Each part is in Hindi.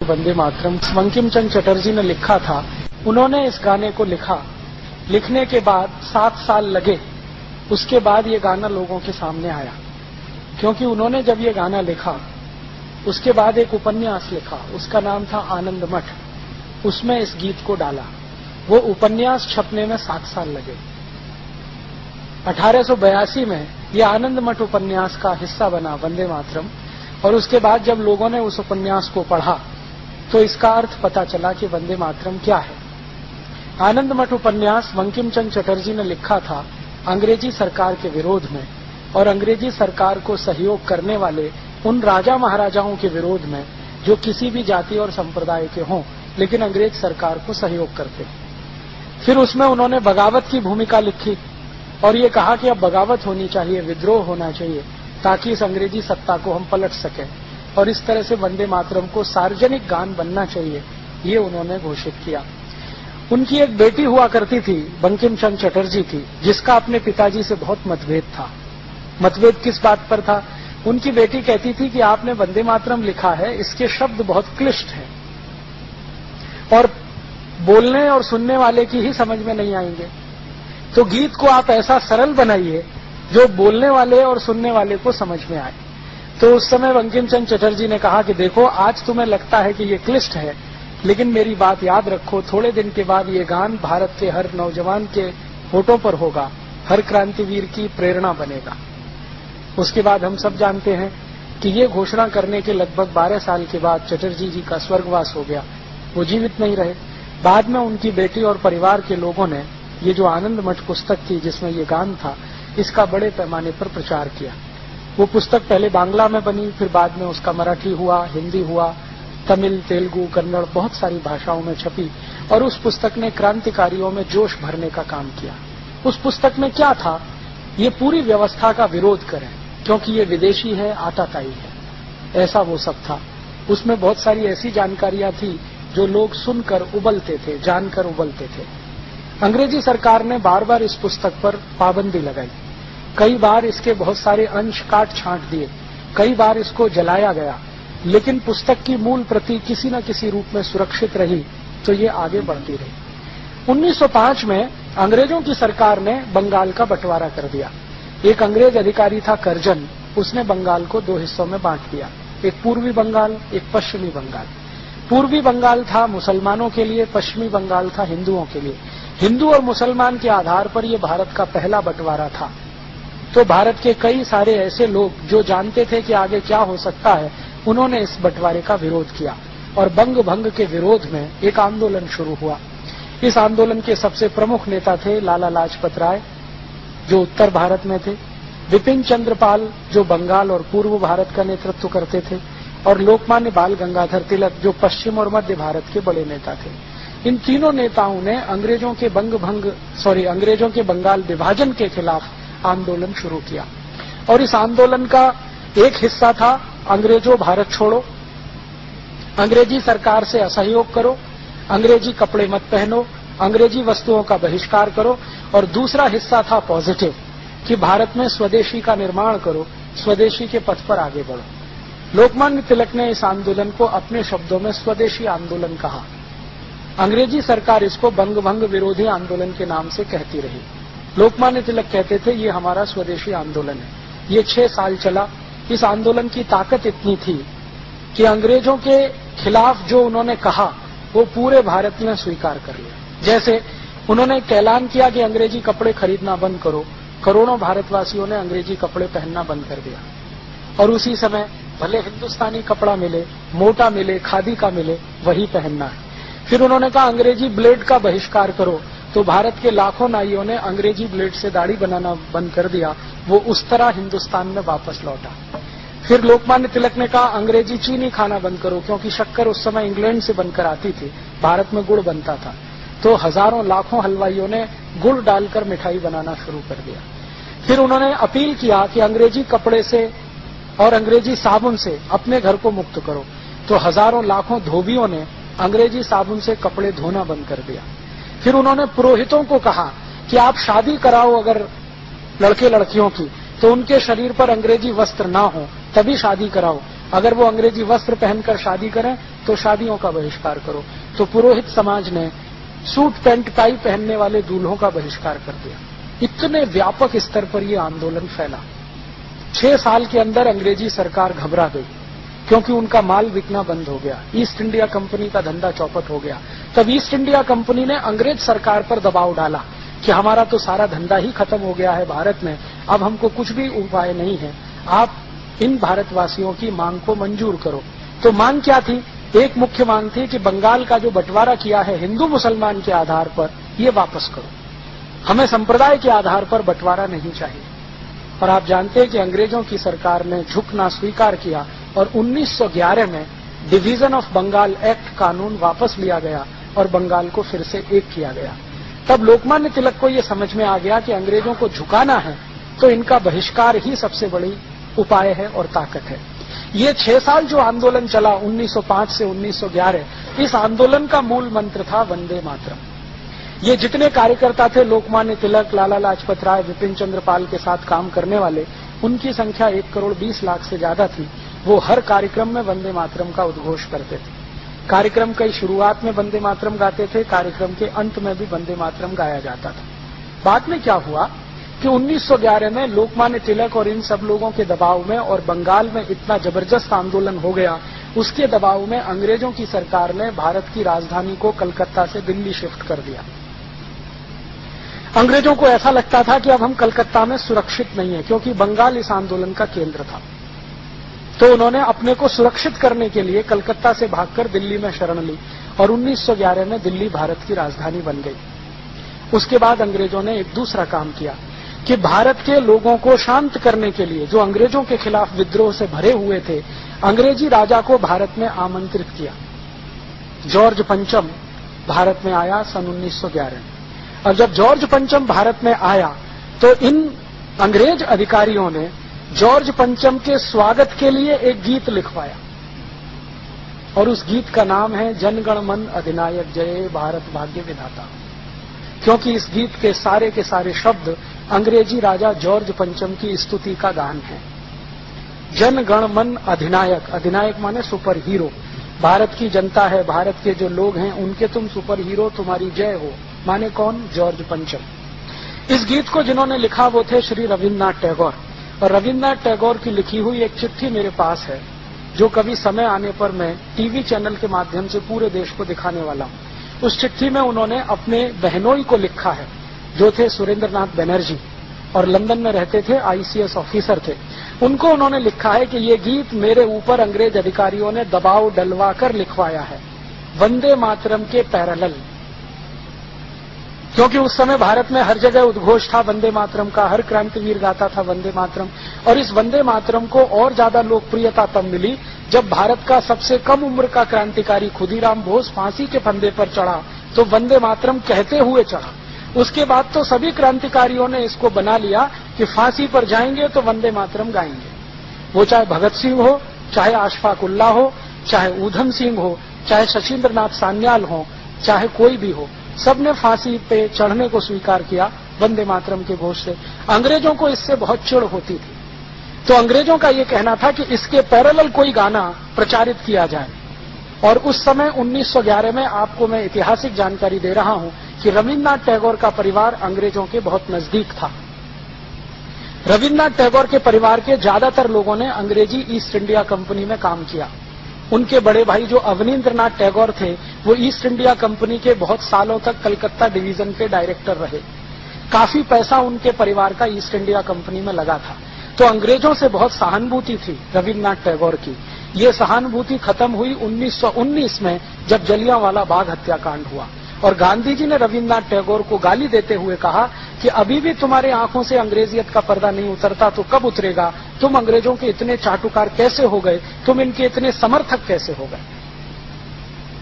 वंदे मातरम बंकिम चंद्र चटर्जी ने लिखा था। उन्होंने इस गाने को लिखा, लिखने के बाद 7 साल लगे, उसके बाद ये गाना लोगों के सामने आया। क्योंकि उन्होंने जब ये गाना लिखा उसके बाद एक उपन्यास लिखा, उसका नाम था आनंद मठ, उसमें इस गीत को डाला। वो उपन्यास छपने में 7 साल लगे। 1882 में ये आनंद मठ उपन्यास का हिस्सा बना वंदे मातरम, और उसके बाद जब लोगों ने उस उपन्यास को पढ़ा तो इसका अर्थ पता चला कि वंदे मातरम क्या है। आनंद मठ उपन्यास बंकिम चंद्र चटर्जी ने लिखा था अंग्रेजी सरकार के विरोध में, और अंग्रेजी सरकार को सहयोग करने वाले उन राजा महाराजाओं के विरोध में जो किसी भी जाति और संप्रदाय के हों लेकिन अंग्रेज सरकार को सहयोग करते। फिर उसमें उन्होंने बगावत की भूमिका लिखी और ये कहा कि अब बगावत होनी चाहिए, विद्रोह होना चाहिए, ताकि इस अंग्रेजी सत्ता को हम पलट सकें, और इस तरह से वंदे मातरम को सार्वजनिक गान बनना चाहिए, ये उन्होंने घोषित किया। उनकी एक बेटी हुआ करती थी बंकिम चंद्र चटर्जी की, जिसका अपने पिताजी से बहुत मतभेद था। मतभेद किस बात पर था? उनकी बेटी कहती थी कि आपने वंदे मातरम लिखा है, इसके शब्द बहुत क्लिष्ट हैं और बोलने और सुनने वाले की ही समझ में नहीं आएंगे, तो गीत को आप ऐसा सरल बनाइए जो बोलने वाले और सुनने वाले को समझ में आए। तो उस समय बंकिम चंद्र चटर्जी ने कहा कि देखो, आज तुम्हें लगता है कि ये क्लिष्ट है, लेकिन मेरी बात याद रखो, थोड़े दिन के बाद ये गान भारत के हर नौजवान के होठों पर होगा, हर क्रांतिवीर की प्रेरणा बनेगा। उसके बाद हम सब जानते हैं कि ये घोषणा करने के लगभग 12 साल के बाद चटर्जी जी का स्वर्गवास हो गया, वो जीवित नहीं रहे। बाद में उनकी बेटी और परिवार के लोगों ने ये जो आनंद मठ पुस्तक थी जिसमें ये गान था, इसका बड़े पैमाने पर प्रचार किया। वो पुस्तक पहले बांग्ला में बनी, फिर बाद में उसका मराठी हुआ, हिंदी हुआ, तमिल, तेलुगु, कन्नड़, बहुत सारी भाषाओं में छपी, और उस पुस्तक ने क्रांतिकारियों में जोश भरने का काम किया। उस पुस्तक में क्या था? ये पूरी व्यवस्था का विरोध करें, क्योंकि ये विदेशी है, आताताई है, ऐसा वो सब था। उसमें बहुत सारी ऐसी जानकारियां थी जो लोग सुनकर उबलते थे, जानकर उबलते थे। अंग्रेजी सरकार ने बार बार इस पुस्तक पर पाबंदी लगाई, कई बार इसके बहुत सारे अंश काट छांट दिए, कई बार इसको जलाया गया, लेकिन पुस्तक की मूल प्रति किसी न किसी रूप में सुरक्षित रही, तो ये आगे बढ़ती रही। 1905 में अंग्रेजों की सरकार ने बंगाल का बंटवारा कर दिया। एक अंग्रेज अधिकारी था करजन, उसने बंगाल को 2 हिस्सों में बांट दिया, एक पूर्वी बंगाल, एक पश्चिमी बंगाल। पूर्वी बंगाल था मुसलमानों के लिए, पश्चिमी बंगाल था हिंदुओं के लिए। हिंदू और मुसलमान के आधार पर यह भारत का पहला बंटवारा था। तो भारत के कई सारे ऐसे लोग जो जानते थे कि आगे क्या हो सकता है, उन्होंने इस बंटवारे का विरोध किया, और बंग भंग के विरोध में एक आंदोलन शुरू हुआ। इस आंदोलन के सबसे प्रमुख नेता थे लाला लाजपत राय, जो उत्तर भारत में थे, विपिन चंद्र पाल, जो बंगाल और पूर्व भारत का नेतृत्व करते थे, और लोकमान्य बाल गंगाधर तिलक, जो पश्चिम और मध्य भारत के बड़े नेता थे। इन तीनों नेताओं ने अंग्रेजों के बंगाल विभाजन के खिलाफ आंदोलन शुरू किया, और इस आंदोलन का एक हिस्सा था अंग्रेजों भारत छोड़ो, अंग्रेजी सरकार से असहयोग करो, अंग्रेजी कपड़े मत पहनो, अंग्रेजी वस्तुओं का बहिष्कार करो, और दूसरा हिस्सा था पॉजिटिव, कि भारत में स्वदेशी का निर्माण करो, स्वदेशी के पथ पर आगे बढ़ो। लोकमान्य तिलक ने इस आंदोलन को अपने शब्दों में स्वदेशी आंदोलन कहा। अंग्रेजी सरकार इसको बंग भंग विरोधी आंदोलन के नाम से कहती रही। लोकमान्य तिलक कहते थे ये हमारा स्वदेशी आंदोलन है। ये 6 साल चला। इस आंदोलन की ताकत इतनी थी कि अंग्रेजों के खिलाफ जो उन्होंने कहा वो पूरे भारत ने स्वीकार कर लिया। जैसे उन्होंने एक ऐलान किया कि अंग्रेजी कपड़े खरीदना बंद करो, करोड़ों भारतवासियों ने अंग्रेजी कपड़े पहनना बंद कर दिया, और उसी समय भले हिंदुस्तानी कपड़ा मिले, मोटा मिले, खादी का मिले, वही पहनना है। फिर उन्होंने कहा अंग्रेजी ब्लेड का बहिष्कार करो, तो भारत के लाखों नाइयों ने अंग्रेजी ब्लेड से दाढ़ी बनाना बंद कर दिया, वो उस तरह हिंदुस्तान में वापस लौटा। फिर लोकमान्य तिलक ने कहा अंग्रेजी चीनी खाना बंद करो, क्योंकि शक्कर उस समय इंग्लैंड से बनकर आती थी, भारत में गुड़ बनता था, तो हजारों लाखों हलवाइयों ने गुड़ डालकर मिठाई बनाना शुरू कर दिया। फिर उन्होंने अपील किया कि अंग्रेजी कपड़े से और अंग्रेजी साबुन से अपने घर को मुक्त करो, तो हजारों लाखों धोबियों ने अंग्रेजी साबुन से कपड़े धोना बंद कर दिया। फिर उन्होंने पुरोहितों को कहा कि आप शादी कराओ अगर लड़के लड़कियों की, तो उनके शरीर पर अंग्रेजी वस्त्र ना हो, तभी शादी कराओ, अगर वो अंग्रेजी वस्त्र पहनकर शादी करें तो शादियों का बहिष्कार करो। तो पुरोहित समाज ने सूट पैंट टाई पहनने वाले दूल्हों का बहिष्कार कर दिया। इतने व्यापक स्तर पर यह आंदोलन फैला। 6 साल के अंदर अंग्रेजी सरकार घबरा गई, क्योंकि उनका माल बिकना बंद हो गया। ईस्ट इंडिया कंपनी का धंधा चौपट हो गया। तब ईस्ट इंडिया कंपनी ने अंग्रेज सरकार पर दबाव डाला कि हमारा तो सारा धंधा ही खत्म हो गया है भारत में, अब हमको कुछ भी उपाय नहीं है, आप इन भारतवासियों की मांग को मंजूर करो। तो मांग क्या थी? एक मुख्य मांग थी कि बंगाल का जो बंटवारा किया है हिंदू मुसलमान के आधार पर, ये वापस करो। हमें संप्रदाय के आधार पर बंटवारा नहीं चाहिए। और आप जानते हैं कि अंग्रेजों की सरकार ने झुकना स्वीकार किया और 1911 में डिवीजन ऑफ बंगाल एक्ट कानून वापस लिया गया और बंगाल को फिर से एक किया गया। तब लोकमान्य तिलक को यह समझ में आ गया कि अंग्रेजों को झुकाना है तो इनका बहिष्कार ही सबसे बड़ी उपाय है और ताकत है। ये 6 साल जो आंदोलन चला 1905 से 1911, इस आंदोलन का मूल मंत्र था वंदे मातरम। ये जितने कार्यकर्ता थे, लोकमान्य तिलक, लाला लाजपत राय, विपिन चंद्र पाल के साथ काम करने वाले, उनकी संख्या 1 करोड़ 20 लाख से ज्यादा थी। वो हर कार्यक्रम में वंदे मातरम का उद्घोष करते थे। कार्यक्रम की शुरुआत में वंदे मातरम गाते थे, कार्यक्रम के अंत में भी वंदे मातरम गाया जाता था। बाद में क्या हुआ कि 1911 में लोकमान्य तिलक और इन सब लोगों के दबाव में और बंगाल में इतना जबरदस्त आंदोलन हो गया, उसके दबाव में अंग्रेजों की सरकार ने भारत की राजधानी को कलकत्ता से दिल्ली शिफ्ट कर दिया। अंग्रेजों को ऐसा लगता था कि अब हम कलकत्ता में सुरक्षित नहीं है, क्योंकि बंगाल इस आंदोलन का केंद्र था। तो उन्होंने अपने को सुरक्षित करने के लिए कलकत्ता से भागकर दिल्ली में शरण ली और 1911 में दिल्ली भारत की राजधानी बन गई। उसके बाद अंग्रेजों ने एक दूसरा काम किया कि भारत के लोगों को शांत करने के लिए, जो अंग्रेजों के खिलाफ विद्रोह से भरे हुए थे, अंग्रेजी राजा को भारत में आमंत्रित किया। जॉर्ज पंचम भारत में आया सन 1911 में। और जब जॉर्ज पंचम भारत में आया तो इन अंग्रेज अधिकारियों ने जॉर्ज पंचम के स्वागत के लिए एक गीत लिखवाया और उस गीत का नाम है जनगण मन अधिनायक जय भारत भाग्य विधाता। क्योंकि इस गीत के सारे शब्द अंग्रेजी राजा जॉर्ज पंचम की स्तुति का गान है। जन गण मन अधिनायक, अधिनायक माने सुपर हीरो, भारत की जनता है, भारत के जो लोग हैं उनके तुम सुपर हीरो, तुम्हारी जय हो। माने कौन? जॉर्ज पंचम। इस गीत को जिन्होंने लिखा वो थे श्री रविन्द्रनाथ टैगोर। और रविन्द्रनाथ टैगोर की लिखी हुई एक चिट्ठी मेरे पास है, जो कभी समय आने पर मैं टीवी चैनल के माध्यम से पूरे देश को दिखाने वाला हूं। उस चिट्ठी में उन्होंने अपने बहनोई को लिखा है, जो थे सुरेंद्रनाथ बनर्जी और लंदन में रहते थे, आईसीएस ऑफिसर थे। उनको उन्होंने लिखा है कि ये गीत मेरे ऊपर अंग्रेज अधिकारियों ने दबाव डलवा कर लिखवाया है, वंदे मातरम के पैरेलल। क्योंकि उस समय भारत में हर जगह उद्घोष था वंदे मातरम का, हर क्रांतिवीर गाता था वंदे मातरम। और इस वंदे मातरम को और ज्यादा लोकप्रियता तब मिली जब भारत का सबसे कम उम्र का क्रांतिकारी खुदीराम बोस फांसी के फंदे पर चढ़ा तो वंदे मातरम कहते हुए चढ़ा। उसके बाद तो सभी क्रांतिकारियों ने इसको बना लिया कि फांसी पर जाएंगे तो वंदे मातरम गाएंगे। वो चाहे भगत सिंह हो, चाहे अशफाक उल्लाह हो, चाहे ऊधम सिंह हो, चाहे शशीन्द्र नाथ सान्याल हो, चाहे कोई भी हो, सबने फांसी पे चढ़ने को स्वीकार किया वंदे मातरम के घोष से। अंग्रेजों को इससे बहुत चिढ़ होती थी, तो अंग्रेजों का ये कहना था कि इसके पैरेलल कोई गाना प्रचारित किया जाए। और उस समय 1911 में आपको मैं ऐतिहासिक जानकारी दे रहा हूं कि रविन्द्रनाथ टैगोर का परिवार अंग्रेजों के बहुत नजदीक था। रविन्द्रनाथ टैगोर के परिवार के ज्यादातर लोगों ने अंग्रेजी ईस्ट इंडिया कंपनी में काम किया। उनके बड़े भाई जो अवनीन्द्रनाथ टैगोर थे, वो ईस्ट इंडिया कंपनी के बहुत सालों तक कलकत्ता डिवीजन के डायरेक्टर रहे। काफी पैसा उनके परिवार का ईस्ट इंडिया कंपनी में लगा था। तो अंग्रेजों से बहुत सहानुभूति थी रविन्द्रनाथ टैगोर की। ये सहानुभूति खत्म हुई 1919 में, जब जलियांवाला बाग हत्याकांड हुआ और गांधी जी ने रविन्द्रनाथ टैगोर को गाली देते हुए कहा कि अभी भी तुम्हारे आंखों से अंग्रेजियत का पर्दा नहीं उतरता तो कब उतरेगा? तुम अंग्रेजों के इतने चाटुकार कैसे हो गए? तुम इनके इतने समर्थक कैसे हो गए?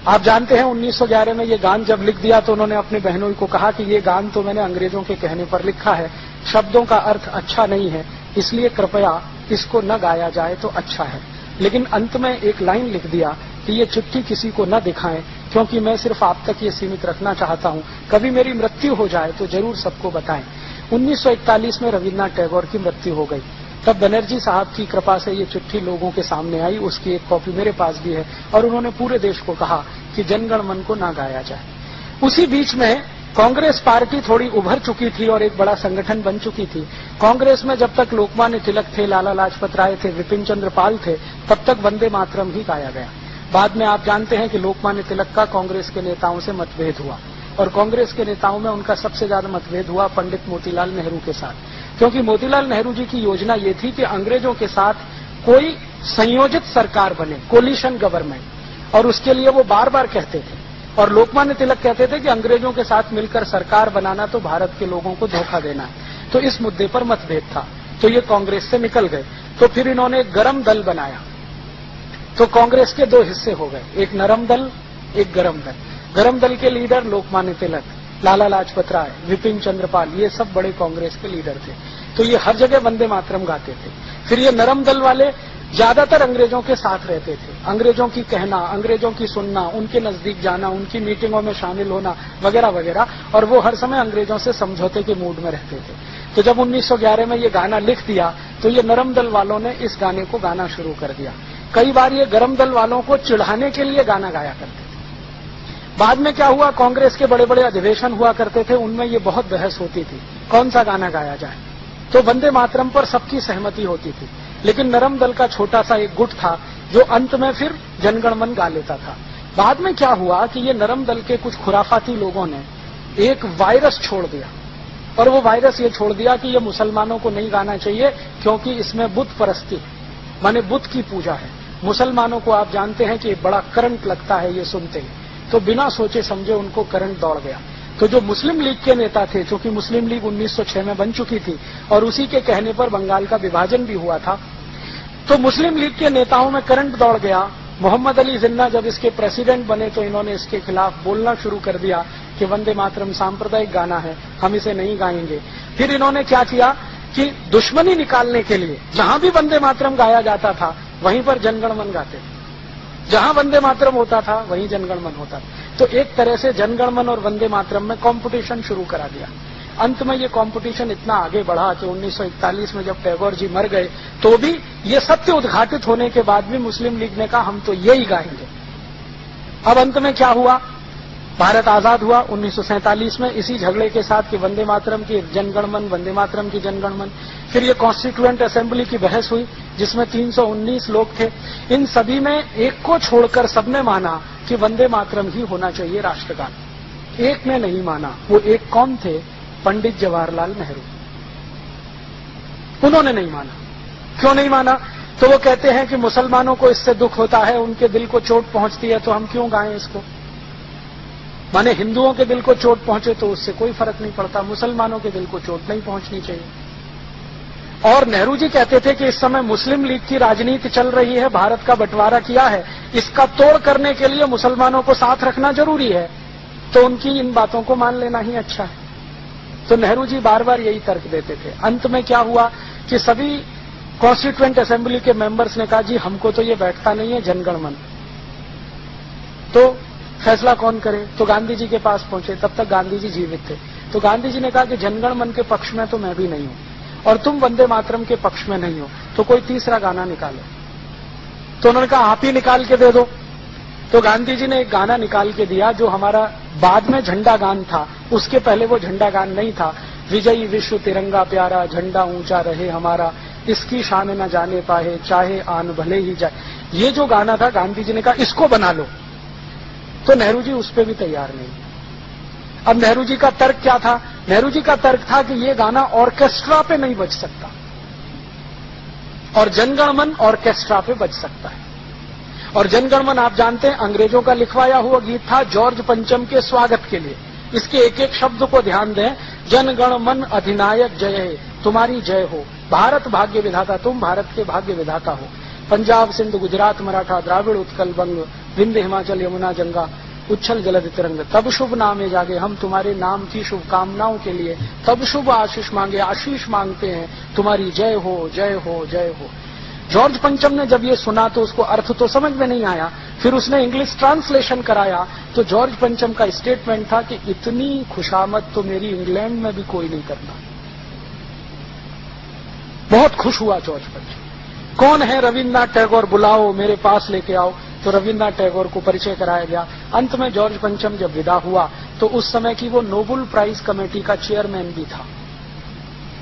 आप जानते हैं 1911 में ये गान जब लिख दिया तो उन्होंने अपने बहनों को कहा कि ये गान तो मैंने अंग्रेजों के कहने पर लिखा है, शब्दों का अर्थ अच्छा नहीं है, इसलिए कृपया इसको न गाया जाए तो अच्छा है। लेकिन अंत में एक लाइन लिख दिया कि ये चिट्ठी किसी को न दिखाएं, क्योंकि मैं सिर्फ आप तक ये सीमित रखना चाहता हूं, कभी मेरी मृत्यु हो जाए तो जरूर सबको बताएं। 1941 में रविन्द्रनाथ टैगोर की मृत्यु हो गई। तब बनर्जी साहब की कृपा से ये चिट्ठी लोगों के सामने आई, उसकी एक कॉपी मेरे पास भी है, और उन्होंने पूरे देश को कहा कि जनगण मन को ना गाया जाए। उसी बीच में कांग्रेस पार्टी थोड़ी उभर चुकी थी और एक बड़ा संगठन बन चुकी थी। कांग्रेस में जब तक लोकमान्य तिलक थे, लाला लाजपत राय थे, विपिन चंद्र पाल थे, तब तक वंदे मातरम ही गाया गया। बाद में आप जानते हैं कि लोकमान्य तिलक का कांग्रेस के नेताओं से मतभेद हुआ, और कांग्रेस के नेताओं में उनका सबसे ज्यादा मतभेद हुआ पंडित मोतीलाल नेहरू के साथ, क्योंकि मोतीलाल नेहरू जी की योजना ये थी कि अंग्रेजों के साथ कोई संयोजित सरकार बने, कोलिशन गवर्नमेंट, और उसके लिए वो बार बार कहते थे। और लोकमान्य तिलक कहते थे कि अंग्रेजों के साथ मिलकर सरकार बनाना तो भारत के लोगों को धोखा देना है। तो इस मुद्दे पर मतभेद था, तो ये कांग्रेस से निकल गए। तो फिर इन्होंने एक गरम दल बनाया। तो कांग्रेस के दो हिस्से हो गए, एक नरम दल, एक गरम दल। गरम दल के लीडर लोकमान्य तिलक, लाला लाजपत राय, विपिन चंद्र पाल, ये सब बड़े कांग्रेस के लीडर थे। तो ये हर जगह वंदे मातरम गाते थे। फिर ये नरम दल वाले ज्यादातर अंग्रेजों के साथ रहते थे, अंग्रेजों की कहना, अंग्रेजों की सुनना, उनके नजदीक जाना, उनकी मीटिंगों में शामिल होना वगैरह वगैरह, और वो हर समय अंग्रेजों से समझौते के मूड में रहते थे। तो जब 1911 में ये गाना लिख दिया तो ये नरम दल वालों ने इस गाने को गाना शुरू कर दिया। कई बार ये गरम दल वालों को चिढ़ाने के लिए गाना गाया करते थे। बाद में क्या हुआ, कांग्रेस के बड़े बड़े अधिवेशन हुआ करते थे, उनमें ये बहुत बहस होती थी कौन सा गाना गाया जाए। तो वंदे मातरम पर सबकी सहमति होती थी, लेकिन नरम दल का छोटा सा एक गुट था जो अंत में फिर जनगण मन गा लेता था। बाद में क्या हुआ कि ये नरम दल के कुछ खुराफाती लोगों ने एक वायरस छोड़ दिया, और वो वायरस ये छोड़ दिया कि ये मुसलमानों को नहीं गाना चाहिए क्योंकि इसमें बुत परस्ती है, माने बुत की पूजा है। मुसलमानों को आप जानते हैं कि बड़ा करंट लगता है ये सुनते ही, तो बिना सोचे समझे उनको करंट दौड़ गया। तो जो मुस्लिम लीग के नेता थे, चूंकि मुस्लिम लीग 1906 में बन चुकी थी और उसी के कहने पर बंगाल का विभाजन भी हुआ था, तो मुस्लिम लीग के नेताओं में करंट दौड़ गया। मोहम्मद अली जिन्ना जब इसके प्रेसिडेंट बने तो इन्होंने इसके खिलाफ बोलना शुरू कर दिया कि वंदे मातरम सांप्रदायिक गाना है, हम इसे नहीं गाएंगे। फिर इन्होंने क्या किया कि दुश्मनी निकालने के लिए जहां भी वंदे मातरम गाया जाता था वहीं पर जनगण मन गाते थे, जहां वंदे मातरम होता था वहीं जनगण मन होता था। तो एक तरह से जनगण मन और वंदे मातरम में कंपटीशन शुरू करा दिया। अंत में ये कंपटीशन इतना आगे बढ़ा कि 1941 में जब टैगोर जी मर गए तो भी ये सत्य उद्घाटित होने के बाद भी मुस्लिम लीग ने कहा हम तो यही गाएंगे। अब अंत में क्या हुआ, भारत आजाद हुआ 1947 में इसी झगड़े के साथ कि वंदे मातरम की जनगण मन, वंदे मातरम की जनगण मन। फिर ये कॉन्स्टिट्यूएंट असेंबली की बहस हुई जिसमें 319 लोग थे। इन सभी में एक को छोड़कर सबने माना कि वंदे मातरम ही होना चाहिए राष्ट्रगान। एक ने नहीं माना। वो एक कौन थे? पंडित जवाहरलाल नेहरू। उन्होंने नहीं माना। क्यों नहीं माना? तो वो कहते हैं कि मुसलमानों को इससे दुख होता है, उनके दिल को चोट पहुंचती है, तो हम क्यों गाएं इसको। माने हिंदुओं के दिल को चोट पहुंचे तो उससे कोई फर्क नहीं पड़ता, मुसलमानों के दिल को चोट नहीं पहुंचनी चाहिए। और नेहरू जी कहते थे कि इस समय मुस्लिम लीग की राजनीति चल रही है, भारत का बंटवारा किया है, इसका तोड़ करने के लिए मुसलमानों को साथ रखना जरूरी है, तो उनकी इन बातों को मान लेना ही अच्छा है। तो नेहरू जी बार बार यही तर्क देते थे। अंत में क्या हुआ कि सभी कॉन्स्टिट्यूएंट असेंबली के मेंबर्स ने कहा जी हमको तो ये बैठता नहीं है जनगण मन, तो फैसला कौन करे। तो गांधी जी के पास पहुंचे, तब तक गांधी जी जीवित थे। तो गांधी जी ने कहा कि जनगण मन के पक्ष में तो मैं भी नहीं हूं और तुम वंदे मातरम के पक्ष में नहीं हो, तो कोई तीसरा गाना निकालो। तो उन्होंने कहा आप ही निकाल के दे दो। तो गांधी जी ने एक गाना निकाल के दिया जो हमारा बाद में झंडा गान था, उसके पहले वो झंडा गान नहीं था। विजयी विश्व तिरंगा प्यारा, झंडा ऊंचा रहे हमारा, इसकी शान न जाने पाए, चाहे आन भले ही जाए। ये जो गाना था गांधी जी ने कहा इसको बना लो, तो नेहरू जी उस पर भी तैयार नहीं। अब नेहरू जी का तर्क क्या था? नेहरू जी का तर्क था कि ये गाना ऑर्केस्ट्रा पे नहीं बज सकता और जनगण मन ऑर्केस्ट्रा पे बज सकता है। और जनगण मन आप जानते हैं अंग्रेजों का लिखवाया हुआ गीत था जॉर्ज पंचम के स्वागत के लिए। इसके एक एक शब्द को ध्यान दें। जनगण मन अधिनायक जय है, तुम्हारी जय हो, भारत भाग्य विधाता, तुम भारत के भाग्य विधाता हो। पंजाब सिंध गुजरात मराठा द्राविड़ उत्कल बंग, विंध्य हिमाचल यमुना गंगा, उच्छल जलद तिरंग, तब शुभ नामे जागे, हम तुम्हारे नाम की शुभकामनाओं के लिए तब शुभ आशीष मांगे, आशीष मांगते हैं, तुम्हारी जय हो जय हो जय हो। जॉर्ज पंचम ने जब ये सुना तो उसको अर्थ तो समझ में नहीं आया, फिर उसने इंग्लिश ट्रांसलेशन कराया तो जॉर्ज पंचम का स्टेटमेंट था कि इतनी खुशामद तो मेरी इंग्लैंड में भी कोई नहीं करता। बहुत खुश हुआ जॉर्ज पंचम। कौन है रविन्द्रनाथ टैगोर, बुलाओ मेरे पास लेके आओ। तो रविन्द्रनाथ टैगोर को परिचय कराया गया। अंत में जॉर्ज पंचम जब विदा हुआ तो उस समय की वो नोबेल प्राइज कमेटी का चेयरमैन भी था,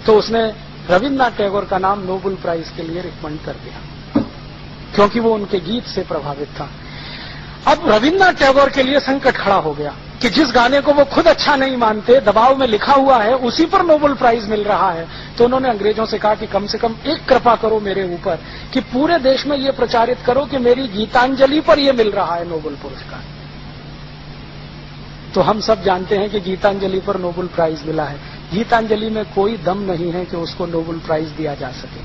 तो उसने रविन्द्रनाथ टैगोर का नाम नोबेल प्राइज के लिए रिकमेंड कर दिया, क्योंकि वो उनके गीत से प्रभावित था। अब रविन्द्रनाथ टैगोर के लिए संकट खड़ा हो गया कि जिस गाने को वो खुद अच्छा नहीं मानते, दबाव में लिखा हुआ है, उसी पर नोबेल प्राइज मिल रहा है। तो उन्होंने अंग्रेजों से कहा कि कम से कम एक कृपा करो मेरे ऊपर कि पूरे देश में ये प्रचारित करो कि मेरी गीतांजलि पर ये मिल रहा है नोबेल पुरस्कार। तो हम सब जानते हैं कि गीतांजलि पर नोबेल प्राइज मिला है। गीतांजलि में कोई दम नहीं है कि उसको नोबेल प्राइज दिया जा सके।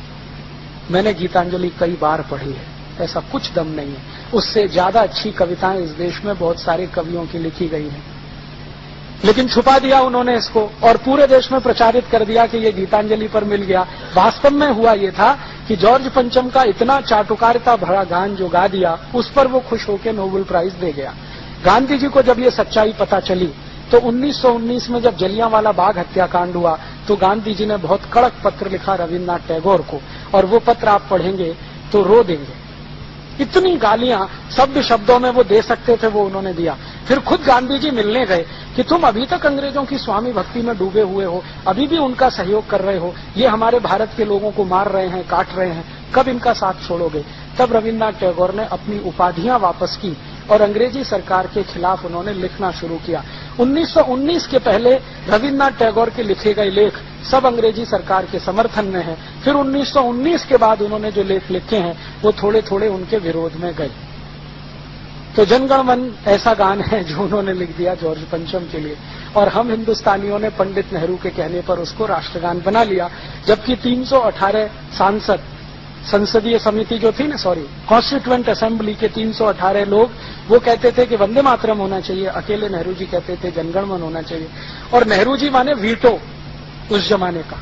मैंने गीतांजलि कई बार पढ़ी है, ऐसा कुछ दम नहीं है। उससे ज्यादा अच्छी कविताएं इस देश में बहुत सारे कवियों की लिखी गई हैं, लेकिन छुपा दिया उन्होंने इसको और पूरे देश में प्रचारित कर दिया कि ये गीतांजलि पर मिल गया। वास्तव में हुआ ये था कि जॉर्ज पंचम का इतना चाटुकारिता भरा गान जो गा दिया, उस पर वो खुश होकर नोबेल प्राइज दे गया। गांधी जी को जब ये सच्चाई पता चली तो 1919 में जब जलियांवाला बाग हत्याकांड हुआ तो गांधी जी ने बहुत कड़क पत्र लिखा रविन्द्रनाथ टैगोर को, और वो पत्र आप पढ़ेंगे तो रो देंगे। इतनी गालियां सभ्य शब्दों में वो दे सकते थे वो उन्होंने दिया। फिर खुद गांधी जी मिलने गए कि तुम अभी तक अंग्रेजों की स्वामी भक्ति में डूबे हुए हो, अभी भी उनका सहयोग कर रहे हो, ये हमारे भारत के लोगों को मार रहे हैं, काट रहे हैं, कब इनका साथ छोड़ोगे। तब रविन्द्रनाथ टैगोर ने अपनी उपाधियां वापस की और अंग्रेजी सरकार के खिलाफ उन्होंने लिखना शुरू किया। 1919 के पहले रविन्द्रनाथ टैगोर के लिखे गए लेख सब अंग्रेजी सरकार के समर्थन में हैं। फिर 1919 के बाद उन्होंने जो लेख लिखे हैं वो थोड़े थोड़े उनके विरोध में गए। तो जनगण मन ऐसा गान है जो उन्होंने लिख दिया जॉर्ज पंचम के लिए, और हम हिंदुस्तानियों ने पंडित नेहरू के कहने पर उसको राष्ट्रगान बना लिया। जबकि 318 सांसद, संसदीय समिति जो थी ना, कॉन्स्टिट्यूएंट असेंबली के 318 लोग वो कहते थे कि वंदे मातरम होना चाहिए, अकेले नेहरू जी कहते थे जनगण मन होना चाहिए। और नेहरू जी माने वीटो उस जमाने का।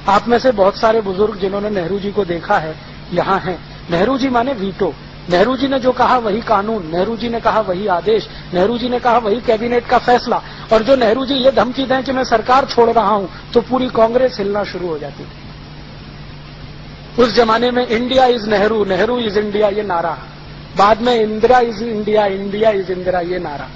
आप में से बहुत सारे बुजुर्ग जिन्होंने नेहरू जी को देखा है यहाँ हैं। नेहरू जी माने वीटो। नेहरू जी ने जो कहा वही कानून, नेहरू जी ने कहा वही आदेश, नेहरू जी ने कहा वही कैबिनेट का फैसला। और जो नेहरू जी ये धमकी दें कि मैं सरकार छोड़ रहा हूं तो पूरी कांग्रेस हिलना शुरू हो जाती थी। उस जमाने में India is Nehru, Nehru is India ये नारा, बाद में Indira is India, India is Indira ये नारा।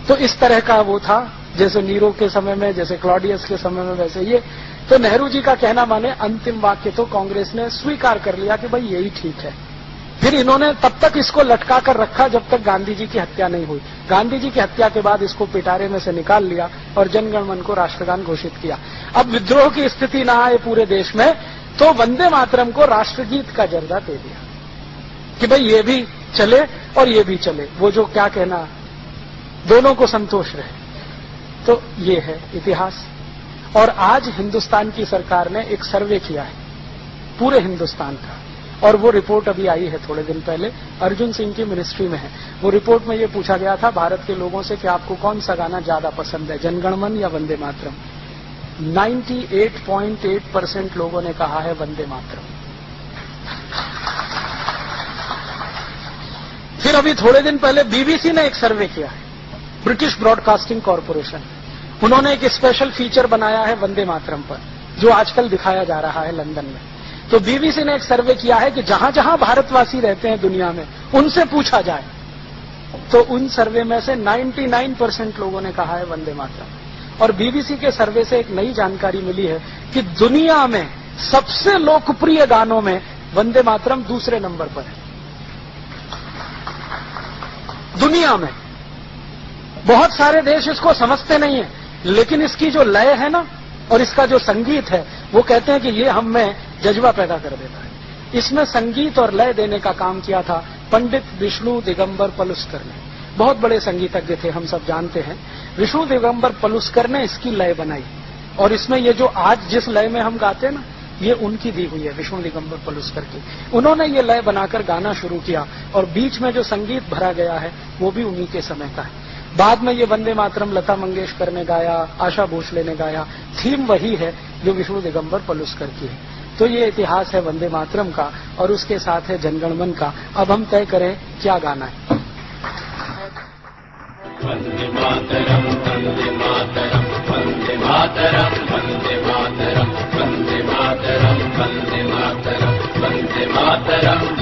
तो इस तरह का वो था, जैसे नीरो के समय में, जैसे क्लॉडियस के समय में, वैसे ये। तो नेहरू जी का कहना माने अंतिम वाक्य तो कांग्रेस ने स्वीकार कर लिया कि भाई यही ठीक है। फिर इन्होंने तब तक इसको लटका कर रखा जब तक गांधी जी की हत्या नहीं हुई। गांधी जी की हत्या के बाद इसको पिटारे में से निकाल लिया और जनगण मन को राष्ट्रगान घोषित किया। अब विद्रोह की स्थिति ना आए पूरे देश में तो वंदे मातरम को राष्ट्रगीत का दर्जा दे दिया कि भाई ये भी चले और ये भी चले, वो जो क्या कहना, दोनों को संतोष रहे। तो ये है इतिहास। और आज हिंदुस्तान की सरकार ने एक सर्वे किया है पूरे हिंदुस्तान का, और वो रिपोर्ट अभी आई है थोड़े दिन पहले, अर्जुन सिंह की मिनिस्ट्री में है। वो रिपोर्ट में ये पूछा गया था भारत के लोगों से कि आपको कौन सा गाना ज्यादा पसंद है, जनगण मन या वंदे मातरम। 98.8% लोगों ने कहा है वंदे मातरम। फिर अभी थोड़े दिन पहले बीबीसी ने एक सर्वे किया है, ब्रिटिश ब्रॉडकास्टिंग कॉरपोरेशन। उन्होंने एक स्पेशल फीचर बनाया है वंदे मातरम पर, जो आजकल दिखाया जा रहा है लंदन में। तो बीबीसी ने एक सर्वे किया है कि जहां जहां भारतवासी रहते हैं दुनिया में उनसे पूछा जाए, तो उन सर्वे में से 99% लोगों ने कहा है वंदे मातरम। और बीबीसी के सर्वे से एक नई जानकारी मिली है कि दुनिया में सबसे लोकप्रिय गानों में वंदे मातरम दूसरे नंबर पर है। दुनिया में बहुत सारे देश इसको समझते नहीं है, लेकिन इसकी जो लय है ना और इसका जो संगीत है, वो कहते हैं कि ये हम में जज्बा पैदा कर देता है। इसमें संगीत और लय देने का काम किया था पंडित विष्णु दिगंबर पलुस्कर ने। बहुत बड़े संगीतज्ञ थे, हम सब जानते हैं। विष्णु दिगंबर पलुस्कर ने इसकी लय बनाई, और इसमें ये जो आज जिस लय में हम गाते हैं ना, ये उनकी दी हुई है, विष्णु दिगंबर पलुस्कर की। उन्होंने ये लय बनाकर गाना शुरू किया, और बीच में जो संगीत भरा गया है वो भी उन्हीं के समय का है। बाद में ये वंदे मातरम लता मंगेशकर ने गाया, आशा भोसले ने गाया। थीम वही है जो विष्णु दिगंबर पलुस्कर की है। तो ये इतिहास है वंदे मातरम का, और उसके साथ है जनगण मन का। अब हम तय करें क्या गाना है। वंदे मातरम, वंदे मातरम, वंदे मातरम, वंदे मातरम, वंदे मातरम वंदे मातरम वंदे मातरम